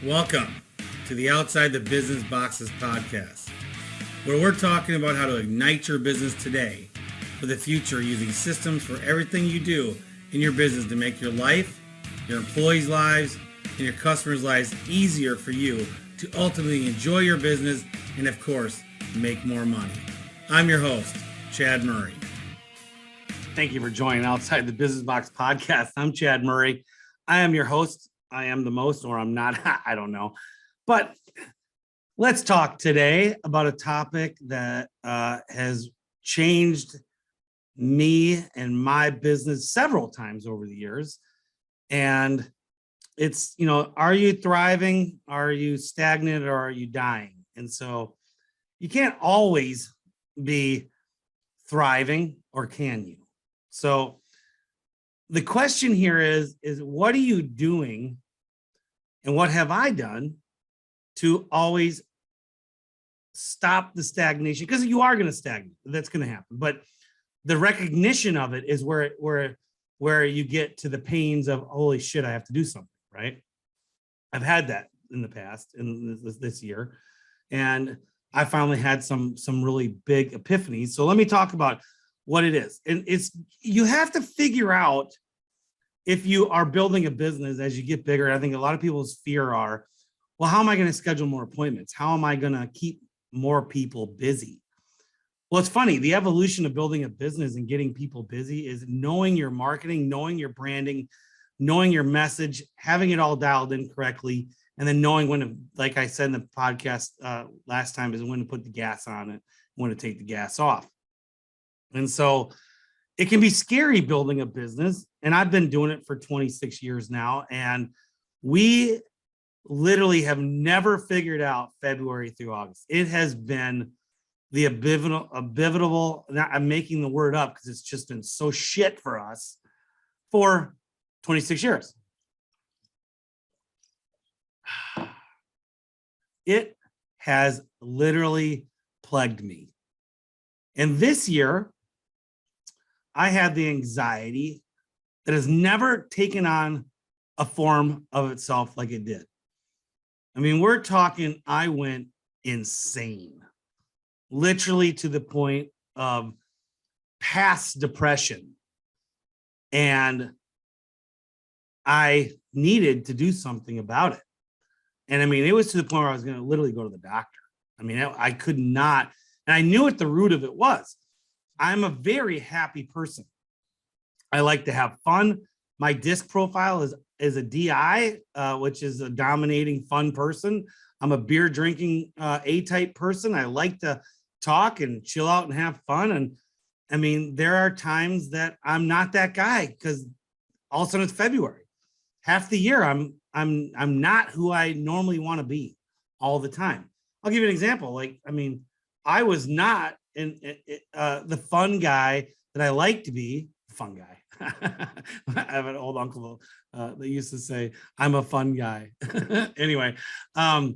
Welcome to the Outside the Business Boxes podcast, where we're talking about how to ignite your business today for the future using systems for everything you do in your business to make your life, your employees' lives, and your customers' lives easier for you to ultimately enjoy your business and, of course, make more money. I'm your host, Chad Murray. Thank you for joining Outside the Business Box podcast. I'm Chad Murray. I am your host. I am the most, or I'm not. I don't know. But let's talk today about a topic that has changed me and my business several times over the years. And it's, are you thriving? Are you stagnant, or are you dying? And so you can't always be thriving, or can you? So the question here is what are you doing and what have I done to always stop the stagnation? Because you are going to stagnate. That's going to happen. But the recognition of it is where you get to the pains of, holy shit, I have to do something, right? I've had that in the past, in this year. And I finally had some really big epiphanies. So let me talk about what it is. And you have to figure out, if you are building a business as you get bigger. I think a lot of people's fear are, well, how am I going to schedule more appointments? How am I going to keep more people busy? Well, it's funny. The evolution of building a business and getting people busy is knowing your marketing, knowing your branding, knowing your message, having it all dialed in correctly, and then knowing when to, like I said in the podcast last time, is when to put the gas on it, when to take the gas off. And so it can be scary building a business. And I've been doing it for 26 years now. And we literally have never figured out February through August. It has been the abivable, I'm making the word up because it's just been so shit for us for 26 years. It has literally plagued me. And this year, I had the anxiety that has never taken on a form of itself like it did. I mean, we're talking, I went insane, literally to the point of past depression. And I needed to do something about it. And I mean, it was to the point where I was going to literally go to the doctor. I mean, I could not, and I knew what the root of it was. I'm a very happy person. I like to have fun. My disc profile is a DI, which is a dominating, fun person. I'm a beer drinking A-type person. I like to talk and chill out and have fun. And I mean, there are times that I'm not that guy because all of a sudden it's February. Half the year I'm not who I normally want to be all the time. I'll give you an example. I was not the fun guy that I like to be. Fun guy. I have an old uncle that used to say, I'm a fun guy. Anyway, I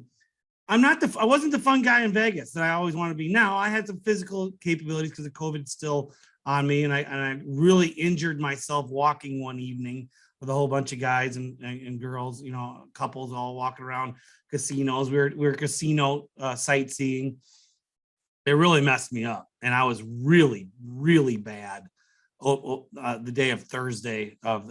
wasn't the fun guy in Vegas that I always want to be. Now I had some physical capabilities because of COVID still on me. And I really injured myself walking one evening with a whole bunch of guys and girls, couples all walking around casinos. We were casino sightseeing. It really messed me up. And I was really, really bad the day of Thursday of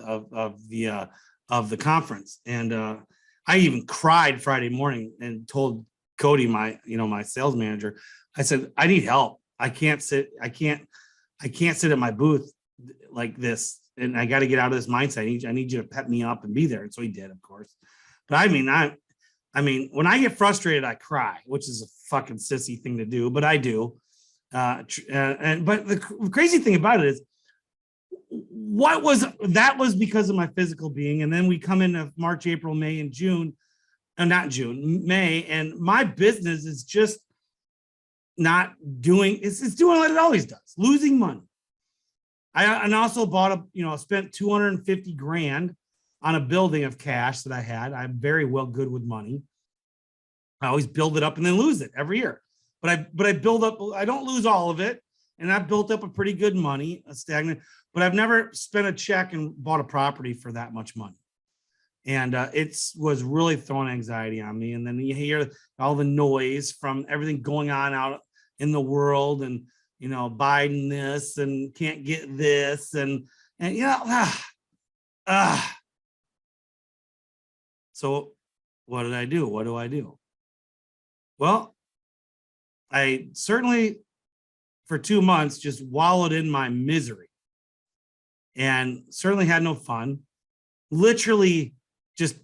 the conference. And I even cried Friday morning and told Cody, my sales manager, I said, I need help. I can't sit at my booth like this. And I got to get out of this mindset. I need you to pep me up and be there. And so he did, of course. But I mean, when I get frustrated, I cry, which is a fucking sissy thing to do, but I do. But the crazy thing about it is, that was because of my physical being. And then we come into March, April, May, and June, and not June, May, and my business is just not doing. It's doing what it always does, losing money. I also spent $250,000 on a building of cash that I had. I'm very well good with money. I always build it up and then lose it every year. But I build up, I don't lose all of it. And I've built up a pretty good money, a stagnant, but I've never spent a check and bought a property for that much money. And it was really throwing anxiety on me. And then you hear all the noise from everything going on out in the world, and Biden this and can't get this, and so what did I do? What do I do? Well, I certainly for 2 months just wallowed in my misery and certainly had no fun. Literally just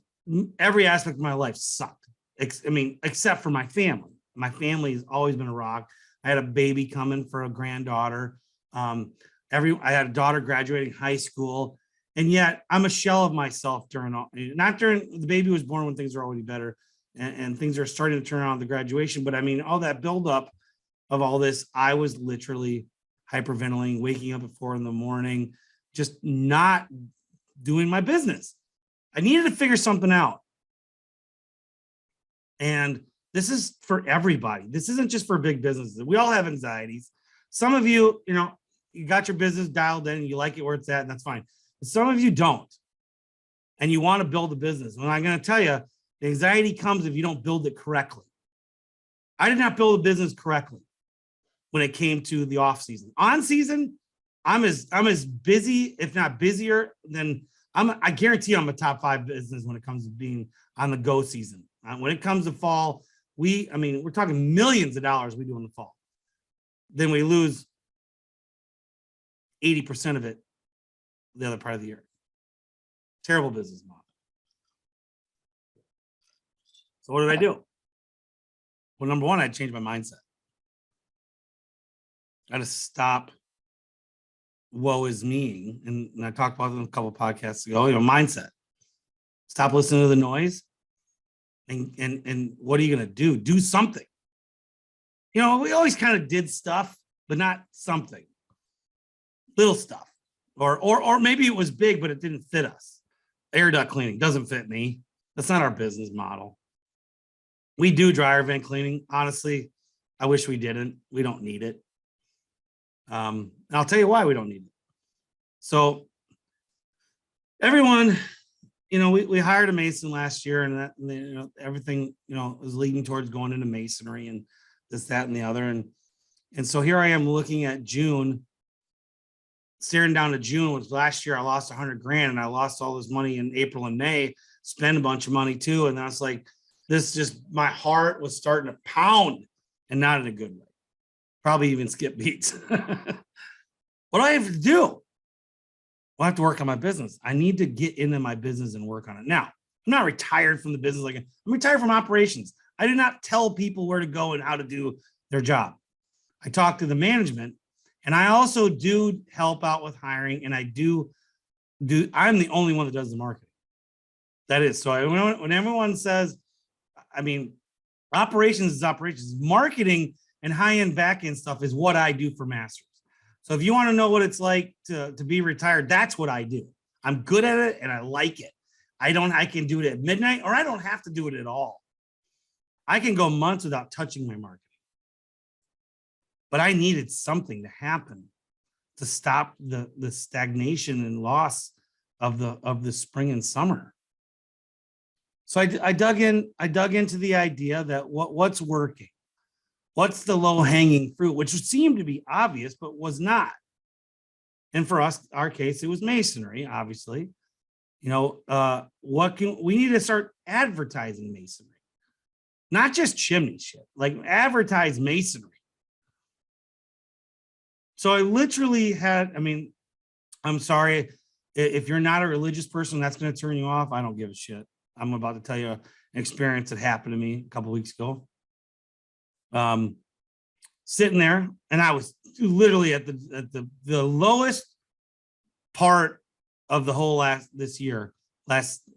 every aspect of my life sucked. Except for my family. My family has always been a rock. I had a baby coming for a granddaughter. I had a daughter graduating high school, and yet I'm a shell of myself not during the baby was born when things are already better and things are starting to turn around the graduation. But all that buildup of all this, I was literally hyperventilating, waking up at 4 a.m, just not doing my business. I needed to figure something out. And this is for everybody. This isn't just for big businesses. We all have anxieties. Some of you, you got your business dialed in and you like it where it's at, and that's fine. But some of you don't. And you want to build a business. And I'm going to tell you, the anxiety comes if you don't build it correctly. I did not build a business correctly when it came to the off season. On season, I'm as busy, if not busier, than I guarantee I'm a top 5 business when it comes to being on the go season. When it comes to fall, we're talking millions of dollars we do in the fall. Then we lose 80% of it the other part of the year. Terrible business model. So what did I do? Well, number one, I changed my mindset. I had to stop woe is me. And I talked about it a couple of podcasts ago, mindset. Stop listening to the noise. And what are you going to do? Do something. We always kind of did stuff, but not something. Little stuff. Or maybe it was big, but it didn't fit us. Air duct cleaning doesn't fit me. That's not our business model. We do dryer vent cleaning. Honestly, I wish we didn't. We don't need it. And I'll tell you why we don't need it. So everyone, we hired a mason last year, and everything, was leading towards going into masonry and this, that, and the other. And so here I am looking at June, staring down to June, which last year I lost $100,000, and I lost all this money in April and May, spent a bunch of money too. And I was like, my heart was starting to pound, and not in a good way. Probably even skip beats. What do I have to do? Well, I have to work on my business. I need to get into my business and work on it. Now, I'm not retired from the business. I'm retired from operations. I do not tell people where to go and how to do their job. I talk to the management, and I also do help out with hiring. And I'm the only one that does the marketing. That is. So when everyone says, operations is operations, marketing and high-end back-end stuff is what I do for masters. So if you want to know what it's like to be retired, that's what I do. I'm good at it and I like it. I can do it at midnight, or I don't have to do it at all. I can go months without touching my marketing. But I needed something to happen to stop the stagnation and loss of the spring and summer. So I dug into the idea that what's working. What's the low-hanging fruit, which seemed to be obvious, but was not. And for us, our case, it was masonry, obviously. We need to start advertising masonry, not just chimney shit, like advertise masonry. So I literally I'm sorry, if you're not a religious person, that's going to turn you off. I don't give a shit. I'm about to tell you an experience that happened to me a couple of weeks ago. Sitting there, and I was literally at the lowest part of the whole last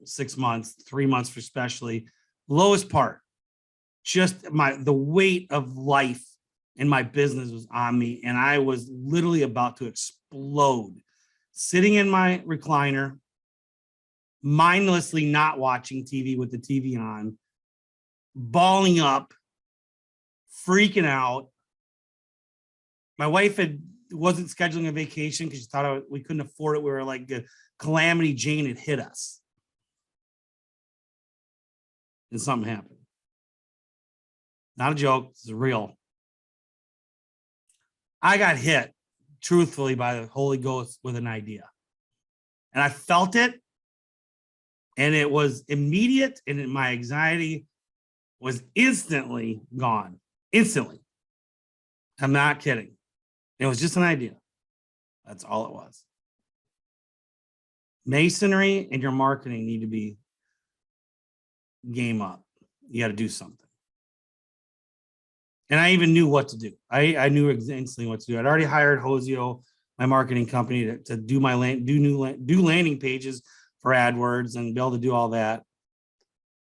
6 months, 3 months especially, lowest part. Just the weight of life in my business was on me, and I was literally about to explode, sitting in my recliner, mindlessly not watching TV with the TV on, balling up, freaking out. My wife wasn't scheduling a vacation because she thought we couldn't afford it. We were like, Calamity Jane had hit us. and something happened. Not a joke. It's real. I got hit, truthfully, by the Holy Ghost with an idea. And I felt it. And it was immediate. And my anxiety was instantly gone. Instantly. I'm not kidding. It was just an idea. That's all it was. Masonry and your marketing need to be game up. You got to do something. And I even knew what to do. I knew instantly what to do. I'd already hired Hosio, my marketing company, to do my do landing pages for AdWords and be able to do all that.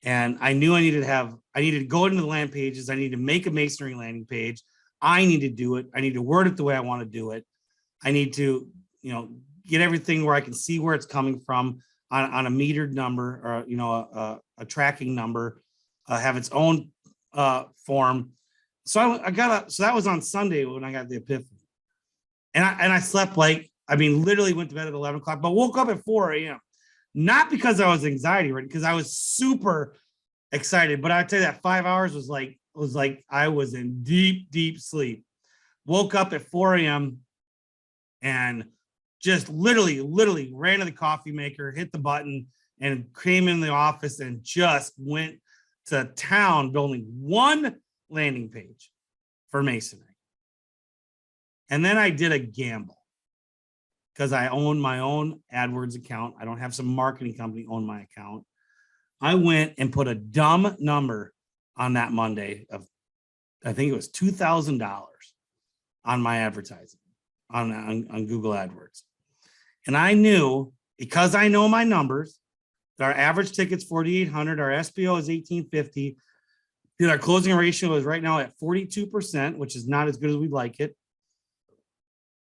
And I knew I needed to go into the land pages. I need to make a masonry landing page. I need to do it. I need to word it the way I want to do it. I need to, get everything where I can see where it's coming from on a metered number or, a tracking number, have its own form. So so that was on Sunday when I got the epiphany. And I slept literally went to bed at 11 o'clock, but woke up at 4 a.m. Not because I was anxiety ridden, because I was super excited. But I tell you that 5 hours was like I was in deep, deep sleep. Woke up at 4 a.m. and just literally ran to the coffee maker, hit the button, and came in the office and just went to town building one landing page for masonry. And then I did a gamble because I own my own AdWords account. I don't have some marketing company own my account. I went and put a dumb number on that Monday of, I think it was $2,000 on my advertising on Google AdWords. And I knew, because I know my numbers, that our average ticket's 4,800, our SBO is 1,850, that our closing ratio is right now at 42%, which is not as good as we'd like it.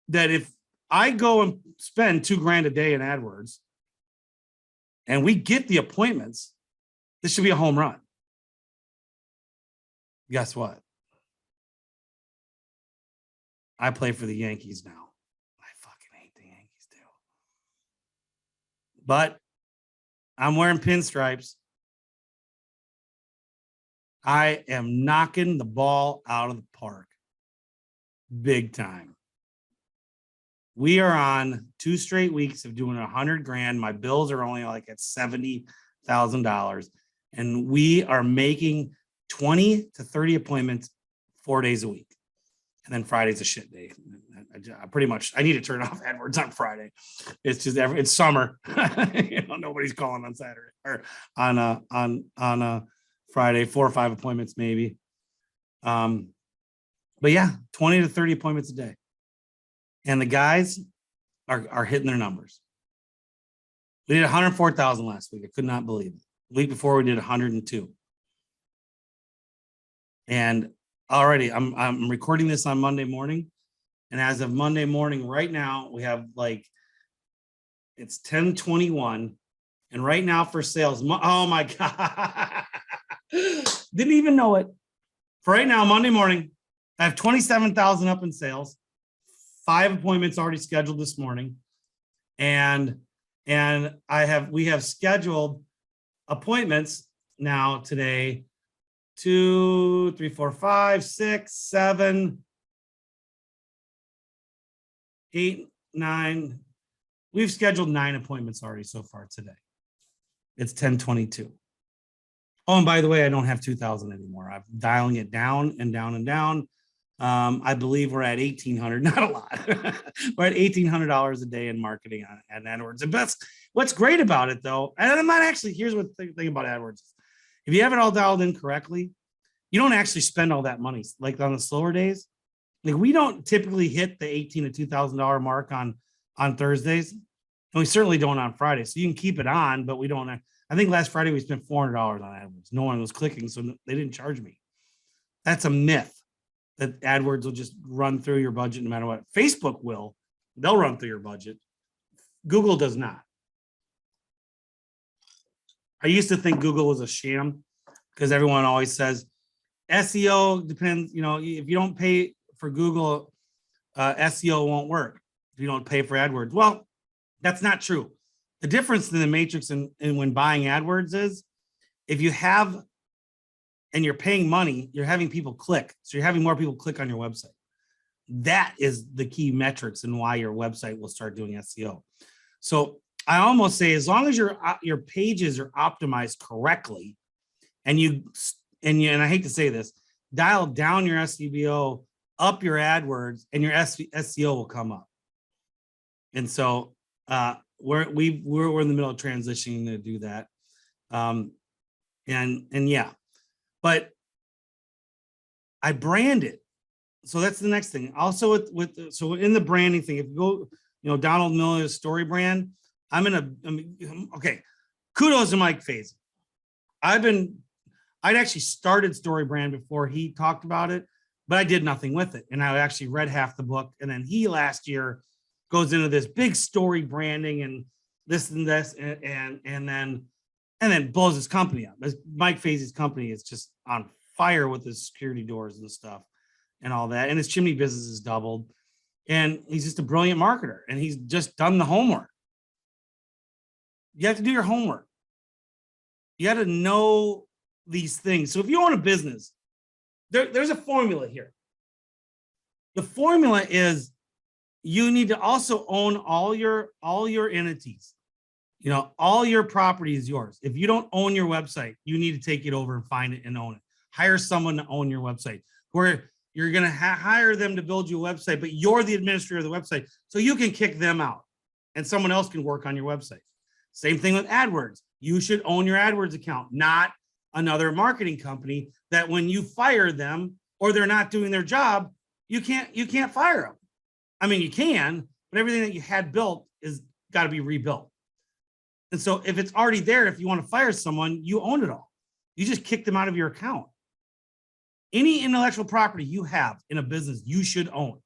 That if I go and spend $2,000 a day in AdWords and we get the appointments, this should be a home run. Guess what? I play for the Yankees now. I fucking hate the Yankees too. But I'm wearing pinstripes. I am knocking the ball out of the park. Big time. We are on 2 straight weeks of doing $100,000. My bills are only like at $70,000. And we are making 20 to 30 appointments 4 days a week. And then Friday's a shit day. I need to turn off AdWords on Friday. It's just it's summer. Nobody's calling on Saturday or on Friday, 4 or 5 appointments maybe. But yeah, 20 to 30 appointments a day. And the guys are hitting their numbers. We did 104,000 last week. I could not believe it. The week before we did 102. And already I'm recording this on Monday morning. And as of Monday morning, right now, we have it's 10:21. And right now for sales, oh my God. Didn't even know it. For right now, Monday morning, I have 27,000 up in sales. 5 appointments already scheduled this morning. And we have scheduled appointments now today. 2, 3, 4, 5, 6, 7, 8, 9. We've scheduled 9 appointments already so far today. It's 10:22. Oh, and by the way, I don't have 2,000 anymore. I'm dialing it down and down and down. I believe we're at 1,800, not a lot. We're at $1,800 a day in marketing on AdWords. And what's great about it though, and I'm not actually, here's what the thing about AdWords is. If you have it all dialed in correctly, you don't actually spend all that money. Like on the slower days, like we don't typically hit the $1,800 to $2,000 mark on Thursdays. And we certainly don't on Friday. So you can keep it on, but we don't. I think last Friday we spent $400 on AdWords. No one was clicking, so they didn't charge me. That's a myth that AdWords will just run through your budget no matter what. Facebook will. They'll run through your budget. Google does not. I used to think Google was a sham because everyone always says SEO depends, if you don't pay for Google, SEO won't work if you don't pay for AdWords. Well, that's not true. The difference in the matrix and when buying AdWords is if you have and you're paying money, you're having people click. So you're having more people click on your website. That is the key metrics and why your website will start doing SEO. So I almost say, as long as your pages are optimized correctly, and I hate to say this, dial down your SEO, up your AdWords, and your SEO will come up. And so we're in the middle of transitioning to do that. And yeah, but I brand it. So that's the next thing. Also so in the branding thing, if you go, Donald Miller's story brand, okay. Kudos to Mike Faison. I'd actually started story brand before he talked about it, but I did nothing with it. And I actually read half the book. And then he last year goes into this big story branding and this and this, and then blows his company up. Mike Faison's company is just on fire with his security doors and stuff and all that. And his chimney business has doubled. And he's just a brilliant marketer. And he's just done the homework. You have to do your homework. You got to know these things. So if you own a business, there's a formula here. The formula is you need to also own all your entities. All your property is yours. If you don't own your website, you need to take it over and find it and own it. Hire someone to own your website, where you're going to hire them to build you a website, but you're the administrator of the website, so you can kick them out and someone else can work on your website. Same thing with AdWords. You should own your AdWords account, not another marketing company that when you fire them or they're not doing their job, you can't fire them. I mean, you can, but everything that you had built is got to be rebuilt. And so if it's already there, if you want to fire someone, you own it all. You just kick them out of your account. Any intellectual property you have in a business, you should own.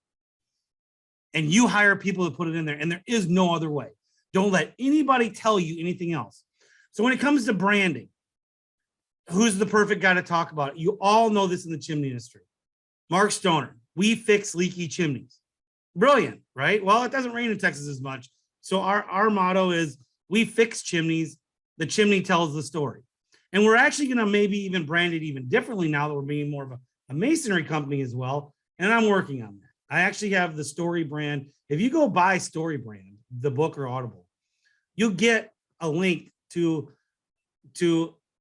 And you hire people to put it in there. And there is no other way. Don't let anybody tell you anything else. So when it comes to branding, who's the perfect guy to talk about it? You all know this in the chimney industry. Mark Stoner. We fix leaky chimneys. Brilliant, right? Well, it doesn't rain in Texas as much. So our motto is, we fix chimneys. The chimney tells the story. And we're actually going to maybe even brand it even differently now that we're being more of a masonry company as well. And I'm working on that. I actually have the story brand. If you go buy Story Brand, the book or Audible, you'll get a link to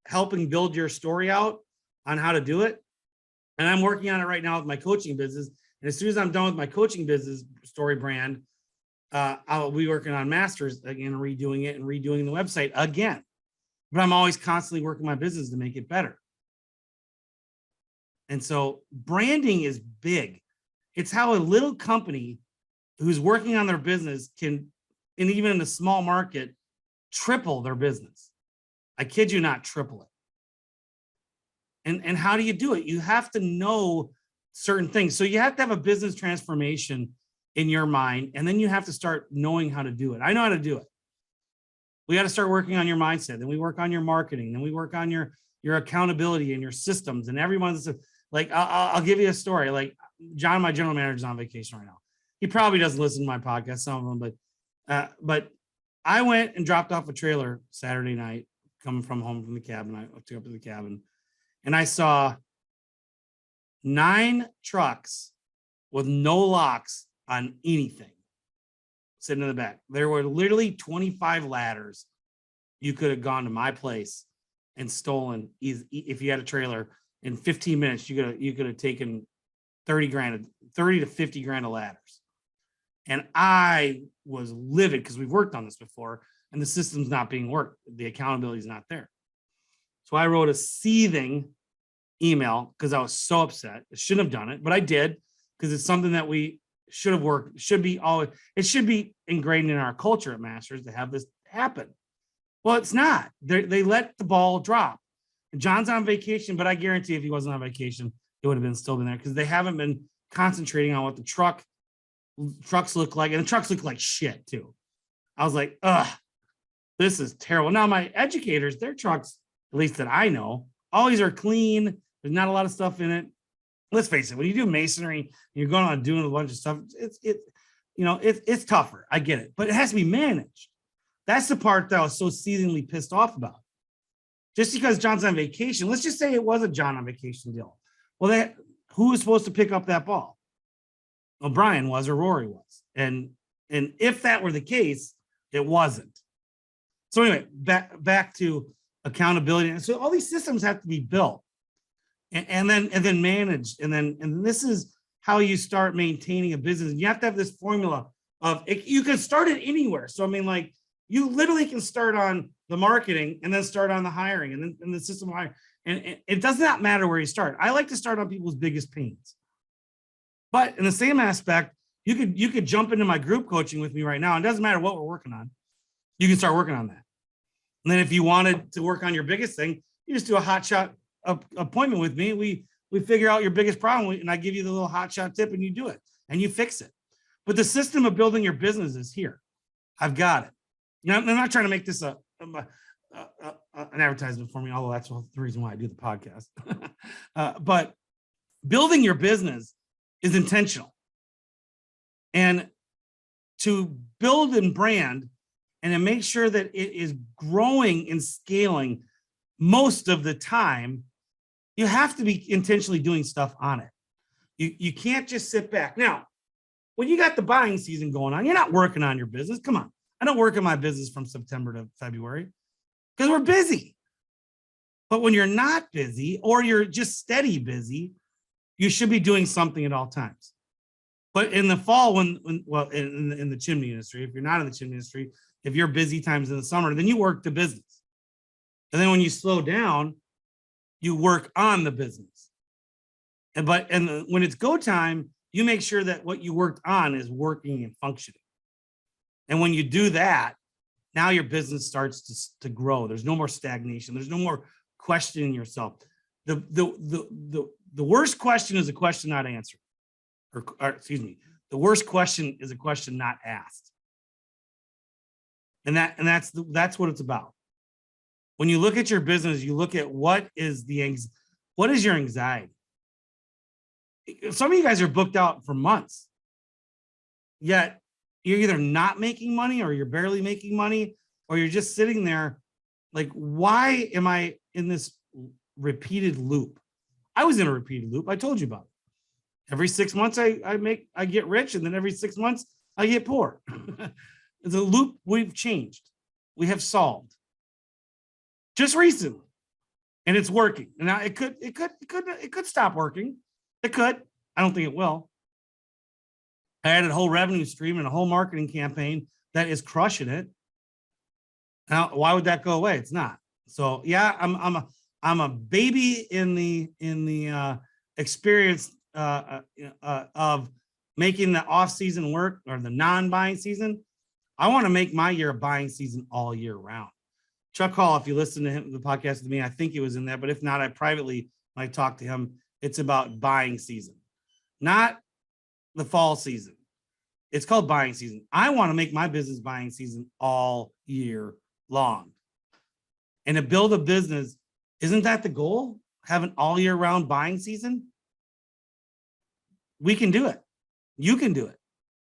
helping build your story out on how to do it. And I'm working on it right now with my coaching business. And as soon as I'm done with my coaching business, Story Brand, I'll be working on masters again, redoing it and redoing the website again. But I'm always constantly working my business to make it better. And so branding is big. It's how a little company who's working on their business can, and even in a small market, triple their business. I kid you not, triple it. And how do you do it? You have to know certain things. So you have to have a business transformation in your mind, and then you have to start knowing how to do it. I know how to do it. We got to start working on your mindset. Then we work on your marketing. Then we work on your accountability and your systems and everyone's like, I'll give you a story. Like John, my general manager, is on vacation right now. He probably doesn't listen to my podcast, some of them, but I went and dropped off a trailer Saturday night, coming from home from the cabin. I took up to the cabin and I saw 9 trucks with no locks on anything sitting in the back. There were literally 25 ladders. You could have gone to my place and stolen, if you had a trailer, in 15 minutes, you could have taken 30 to 50 grand of ladders. And I was livid because we've worked on this before and the system's not being worked. The accountability is not there. So I wrote a seething email because I was so upset. I shouldn't have done it, but I did because it's something that we should have worked. It should be ingrained in our culture at Masters to have this happen. Well, it's not. They let the ball drop. John's on vacation, but I guarantee if he wasn't on vacation, it would have still been there because they haven't been concentrating on what the trucks look like, and the trucks look like shit too. I was like, this is terrible. Now my educators, their trucks, at least that I know, always are clean. There's not a lot of stuff in it. Let's face it, when you do masonry, and you're going on doing a bunch of stuff, it's tougher. I get it, but it has to be managed. That's the part that I was so seethingly pissed off about. just because John's on vacation, let's just say it was a John on vacation deal. Well, who was supposed to pick up that ball? Well, Brian was, or Rory was. And if that were the case, it wasn't. So anyway, back to accountability. And so all these systems have to be built and then managed. And this is how you start maintaining a business. You have to have this formula of you can start it anywhere. So I mean, like, you literally can start on the marketing and then start on the hiring and then the system hiring. And it does not matter where you start. I like to start on people's biggest pains. But in the same aspect, you could jump into my group coaching with me right now. It doesn't matter what we're working on. You can start working on that. And then if you wanted to work on your biggest thing, you just do a hot shot appointment with me. We figure out your biggest problem and I give you the little hot shot tip and you do it and you fix it. But the system of building your business is here. I've got it. Now, I'm not trying to make this an advertisement for me, although that's the reason why I do the podcast. But building your business is intentional. And to build and brand and to make sure that it is growing and scaling most of the time, you have to be intentionally doing stuff on it. You can't just sit back. Now, when you got the buying season going on, you're not working on your business. Come on. I don't work on my business from September to February because we're busy. But when you're not busy or you're just steady busy, you should be doing something at all times. But in the fall, in the chimney industry, if you're not in the chimney industry, if you're busy times in the summer, then you work the business. And then when you slow down, you work on the business. And when it's go time, you make sure that what you worked on is working and functioning. And when you do that, now your business starts to grow. There's no more stagnation. There's no more questioning yourself. The worst question is a question not answered. Or excuse me, the worst question is a question not asked. And that's what it's about. When you look at your business, you look at what is your anxiety. Some of you guys are booked out for months, yet you're either not making money or you're barely making money, or you're just sitting there like, why am I in this repeated loop? I was in a repeated loop. I told you about it. Every 6 months I get rich, and then every 6 months I get poor. It's a loop we've changed. We have solved just recently, and it's working. And now it could stop working. It could. I don't think it will. I added a whole revenue stream and a whole marketing campaign that is crushing it. Now, why would that go away? It's not. So yeah, I'm a baby in the experience of making the off season work or the non-buying season. I want to make my year a buying season all year round. Chuck Hall, if you listen to him, the podcast with me, I think he was in there, but if not, I privately might talk to him. It's about buying season, not the fall season. It's called buying season. I want to make my business buying season all year long. And to build a business, isn't that the goal? Have an all year round buying season? We can do it. You can do it.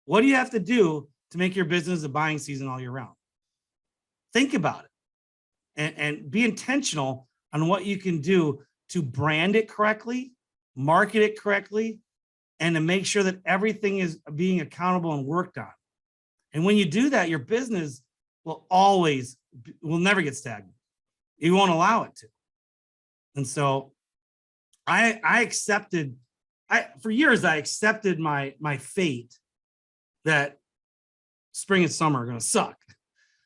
What do you have to do to make your business a buying season all year round? Think about it and be intentional on what you can do to brand it correctly, market it correctly, and to make sure that everything is being accountable and worked on. And when you do that, your business will never get stagnant. You won't allow it to. And so for years, I accepted my fate that spring and summer are going to suck.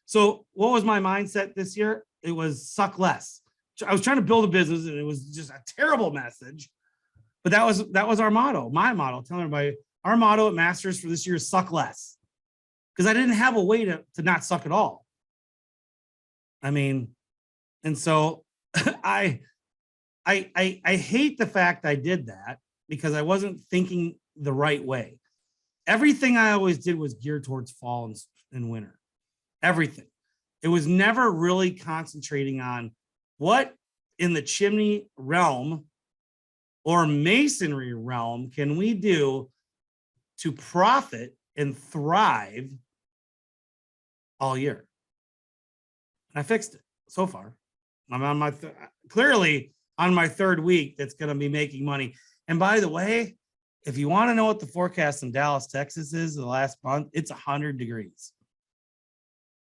So what was my mindset this year? It was suck less. I was trying to build a business and it was just a terrible message. But that was our motto, my motto, telling everybody our motto at Masters for this year is suck less. Because I didn't have a way to not suck at all. I mean, and so I hate the fact I did that because I wasn't thinking the right way. Everything I always did was geared towards fall and winter. Everything. It was never really concentrating on what in the chimney realm or masonry realm can we do to profit and thrive all year. And I fixed it so far. I'm on my clearly on my third week that's going to be making money. And by the way, if you want to know what the forecast in Dallas, Texas is the last month, it's 100 degrees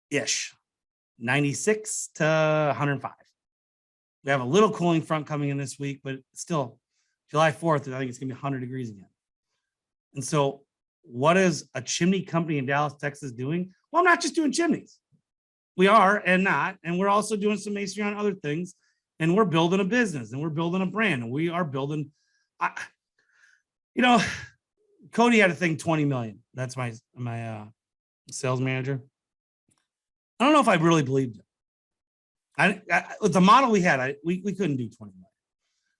ish, 96 to 105. We have a little cooling front coming in this week, but still July 4th, I think it's going to be 100 degrees again. And so what is a chimney company in Dallas, Texas doing? Well, I'm not just doing chimneys. We are and not. And we're also doing some masonry on other things. And we're building a business and we're building a brand. And we are building, Cody had a thing 20 million. That's my sales manager. I don't know if I really believed it. With the model we had, we couldn't do 20 million.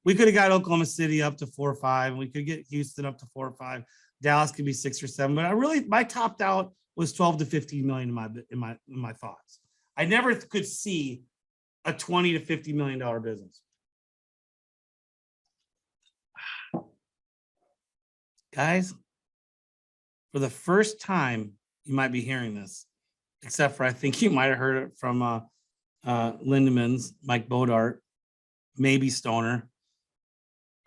We could have got Oklahoma City up to 4 or 5, and we could get Houston up to 4 or 5. Dallas could be 6 or 7, but my topped out was 12 to 15 million in my thoughts. I never could see a 20 to 50 million dollar business. Guys, for the first time, you might be hearing this, except for I think you might have heard it from Lindemans, Mike Bodart, maybe Stoner.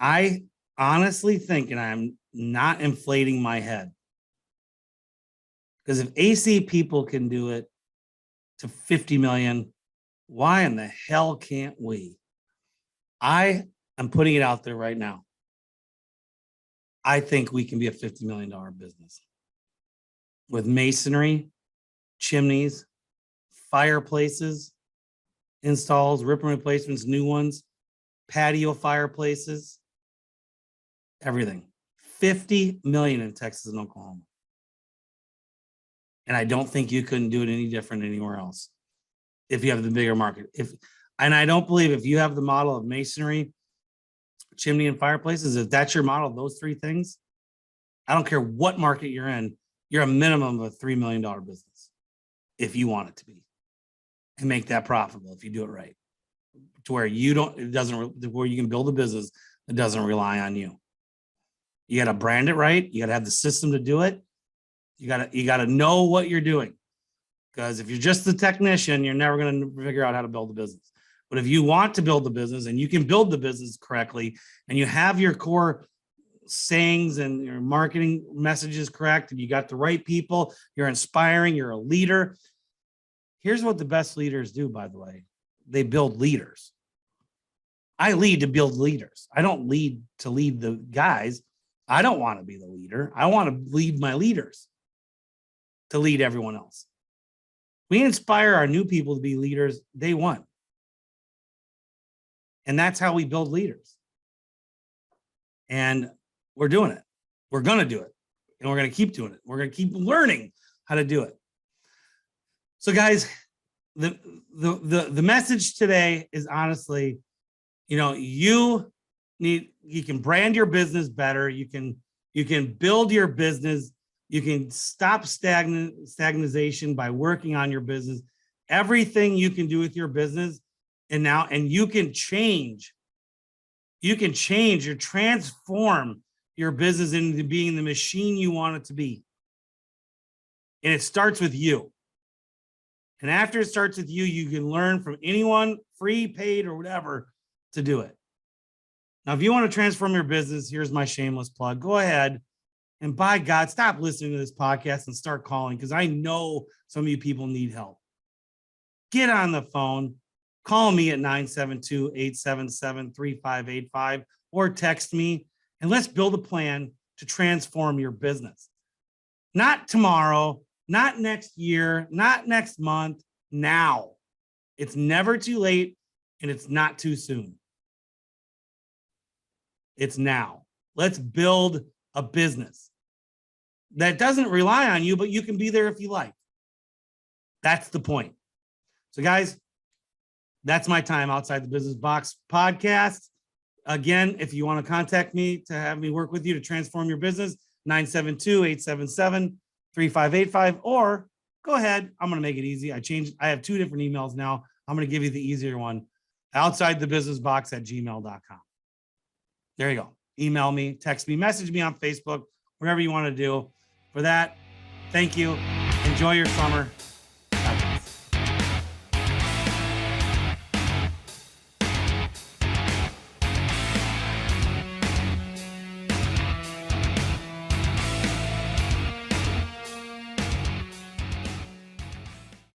I honestly think, and I'm not inflating my head, because if AC people can do it to 50 million, why in the hell can't we? I am putting it out there right now. I think we can be a $50 million business with masonry, chimneys, fireplaces, installs, rip and replacements, new ones, patio fireplaces, everything. 50 million in Texas and Oklahoma. And I don't think you couldn't do it any different anywhere else if you have the bigger market. And I don't believe if you have the model of masonry, chimney, and fireplaces, if that's your model, those 3 things, I don't care what market you're in, you're a minimum of a $3 million business if you want it to be, and make that profitable if you do it right, to where where you can build a business that doesn't rely on you. You got to brand it right. You got to have the system to do it. You got to know what you're doing, because if you're just the technician, you're never going to figure out how to build a business. But if you want to build the business and you can build the business correctly, and you have your core sayings and your marketing messages correct, and you got the right people, you're inspiring, you're a leader. Here's what the best leaders do, by the way. They build leaders. I lead to build leaders. I don't lead to lead the guys. I don't want to be the leader. I want to lead my leaders to lead everyone else. We inspire our new people to be leaders day one. And that's how we build leaders. And we're doing it. We're going to do it. And we're going to keep doing it. We're going to keep learning how to do it. So guys, the message today is honestly, you can brand your business better. You can build your business. You can stop stagnation by working on your business. Everything you can do with your business, and you can change. You can change or transform your business into being the machine you want it to be. And it starts with you. And after it starts with you, you can learn from anyone, free, paid, or whatever, to do it. Now, if you want to transform your business, here's my shameless plug. Go ahead and, by God, stop listening to this podcast and start calling, because I know some of you people need help. Get on the phone. Call me at 972-877-3585 or text me, and let's build a plan to transform your business. Not tomorrow, not next year, not next month, now. It's never too late, and it's not too soon. It's now. Let's build a business that doesn't rely on you, but you can be there if you like. That's the point. So guys, that's my time outside the Business Box podcast. Again, if you want to contact me to have me work with you to transform your business, 972-877-3585, or go ahead. I'm going to make it easy. I have 2 different emails now. I'm going to give you the easier one, outsidethebusinessbox@gmail.com. There you go. Email me, text me, message me on Facebook, whatever you want to do. For that, thank you. Enjoy your summer.